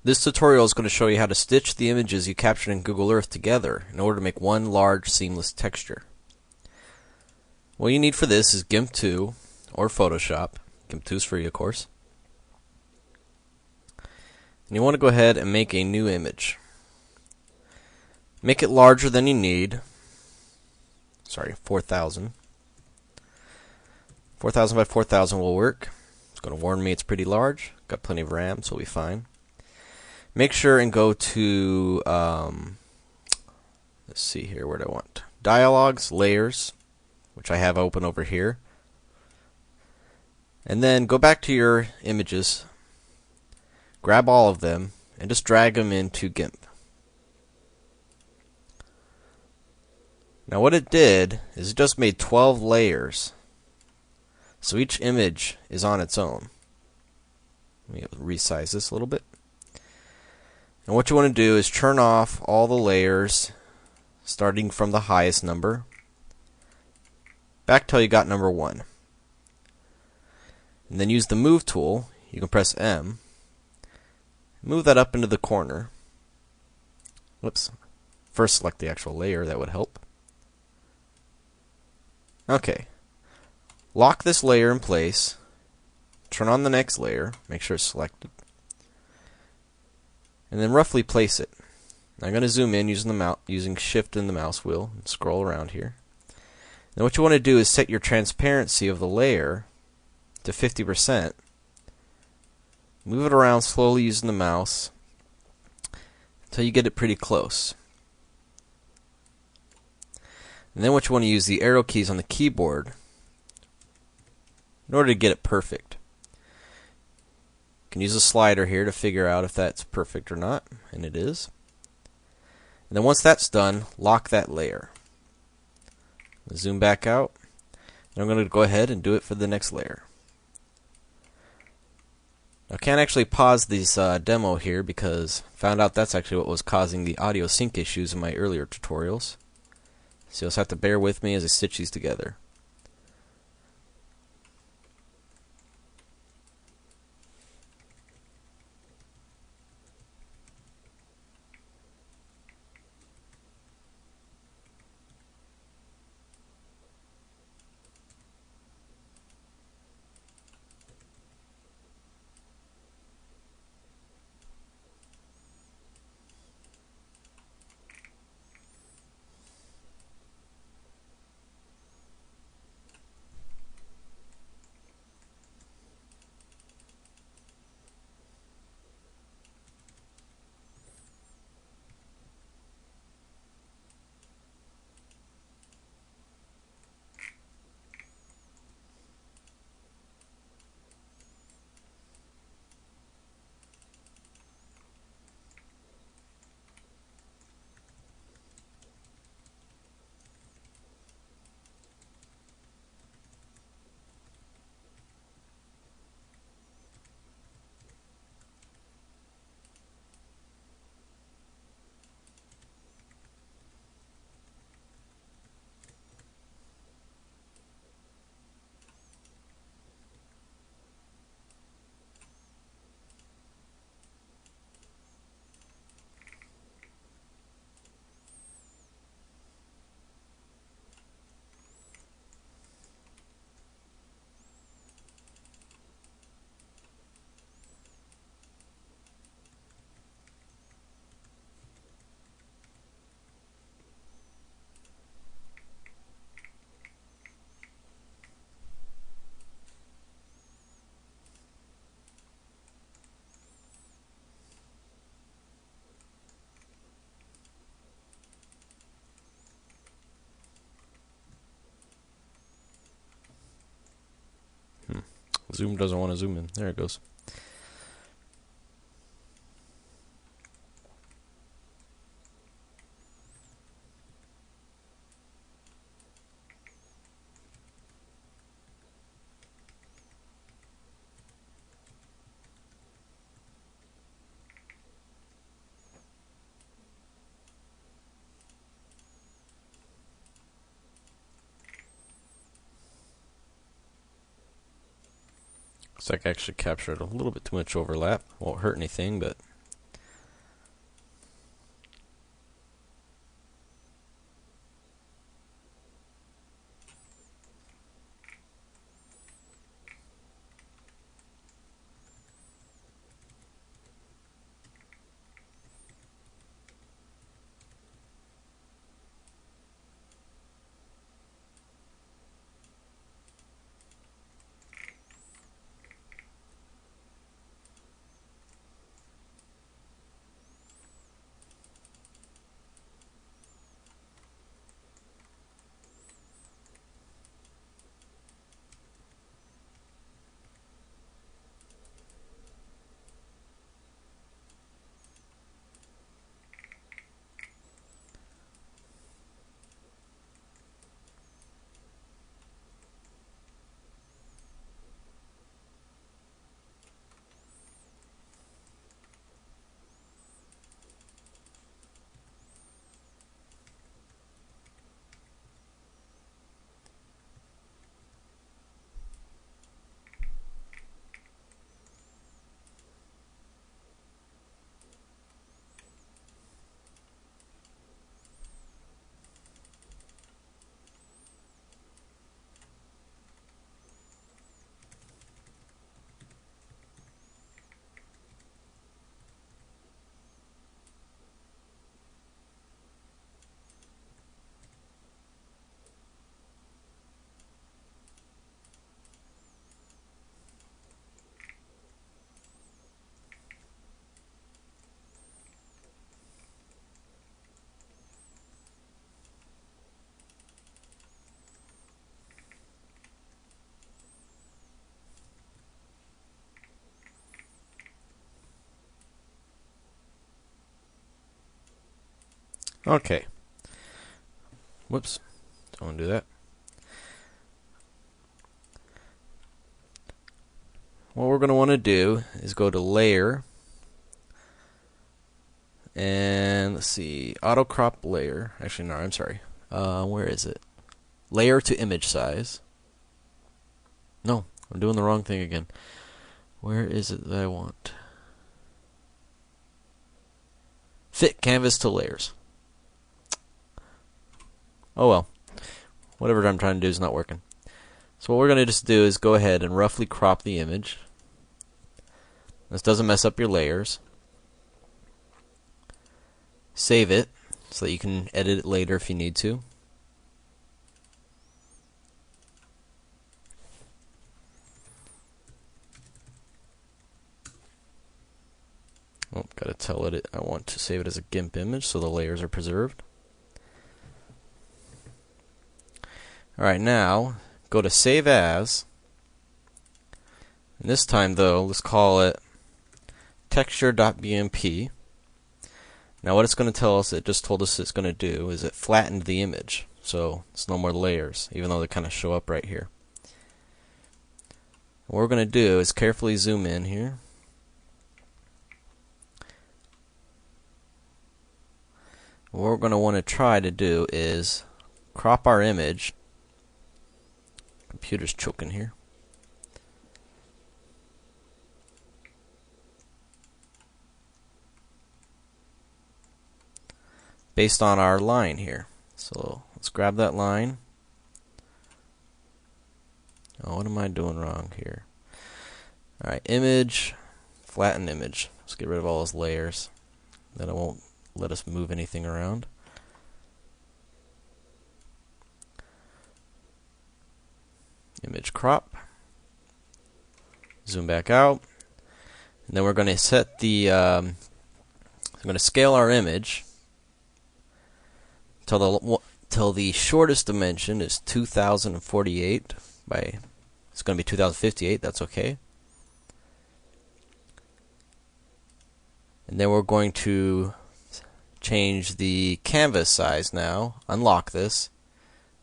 This tutorial is going to show you how to stitch the images you captured in Google Earth together in order to make one large seamless texture. What you need for this is GIMP 2 or Photoshop. GIMP 2 is free, of course. And you want to go ahead and make a new image. Make it larger than you need. Sorry, 4,000. 4,000 by 4,000 will work. It's going to warn me it's pretty large. Got plenty of RAM, so we'll be fine. Make sure and go to, let's see here, where do I want? Dialogues, Layers, which I have open over here. And then go back to your images, grab all of them, and just drag them into GIMP. Now what it did is it just made 12 layers. So each image is on its own. Let me resize this a little bit. And what you want to do is turn off all the layers starting from the highest number back till you got number 1. And then use the move tool. You can press M. Move that up into the corner. Whoops. First select the actual layer, that would help. Okay. Lock this layer in place. Turn on the next layer. Make sure it's selected. And then roughly place it. I'm going to zoom in using Shift and the mouse wheel and scroll around here. Now what you want to do is set your transparency of the layer to 50%. Move it around slowly using the mouse until you get it pretty close. And then what you want to use the arrow keys on the keyboard in order to get it perfect. You can use a slider here to figure out if that's perfect or not, and it is. And then once that's done, lock that layer. Zoom back out, and I'm going to go ahead and do it for the next layer. I can't actually pause this demo here because I found out that's actually what was causing the audio sync issues in my earlier tutorials. So you'll just have to bear with me as I stitch these together. Zoom doesn't want to zoom in. There it goes. Looks like I actually captured a little bit too much overlap. Won't hurt anything, but Okay. Whoops. Don't want to do that. What we're going to want to do is go to Layer, and let's see, Auto Crop Layer. Actually, no, I'm sorry. Where is it? Layer to Image Size. No, I'm doing the wrong thing again. Where is it that I want? Fit Canvas to Layers. Oh well. Whatever I'm trying to do is not working. So what we're going to just do is go ahead and roughly crop the image. This doesn't mess up your layers. Save it so that you can edit it later if you need to. Oh, gotta tell it I want to save it as a GIMP image so the layers are preserved. Alright, now go to Save As. And this time though, let's call it texture.bmp. Now what it's going to tell us, it just told us it's going to do, is it flattened the image. So it's no more layers, even though they kind of show up right here. What we're going to do is carefully zoom in here. What we're going to want to try to do is crop our image. Computer's choking here. Based on our line here. So let's grab that line. Oh, what am I doing wrong here? Alright, image, flatten image. Let's get rid of all those layers. Then it won't let us move anything around. Image crop. Zoom back out. And then we're going to set the, I'm going to scale our image till the shortest dimension is 2048 by, it's going to be 2058, that's okay. And then we're going to change the canvas size now, unlock this,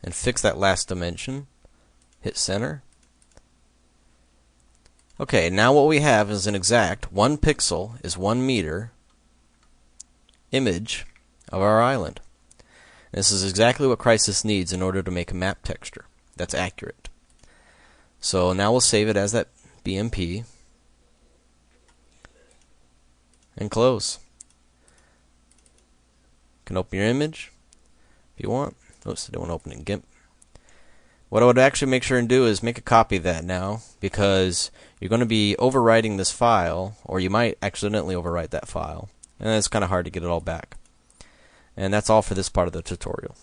and fix that last dimension. Hit center. Okay, now what we have is an exact 1 pixel is 1 meter image of our island. This is exactly what Crysis needs in order to make a map texture that's accurate. So now we'll save it as that BMP and close. You can open your image if you want. Oops, I don't want to open it in GIMP. What I would actually make sure and do is make a copy of that now, because you're going to be overwriting this file, or you might accidentally overwrite that file, and it's kind of hard to get it all back. And that's all for this part of the tutorial.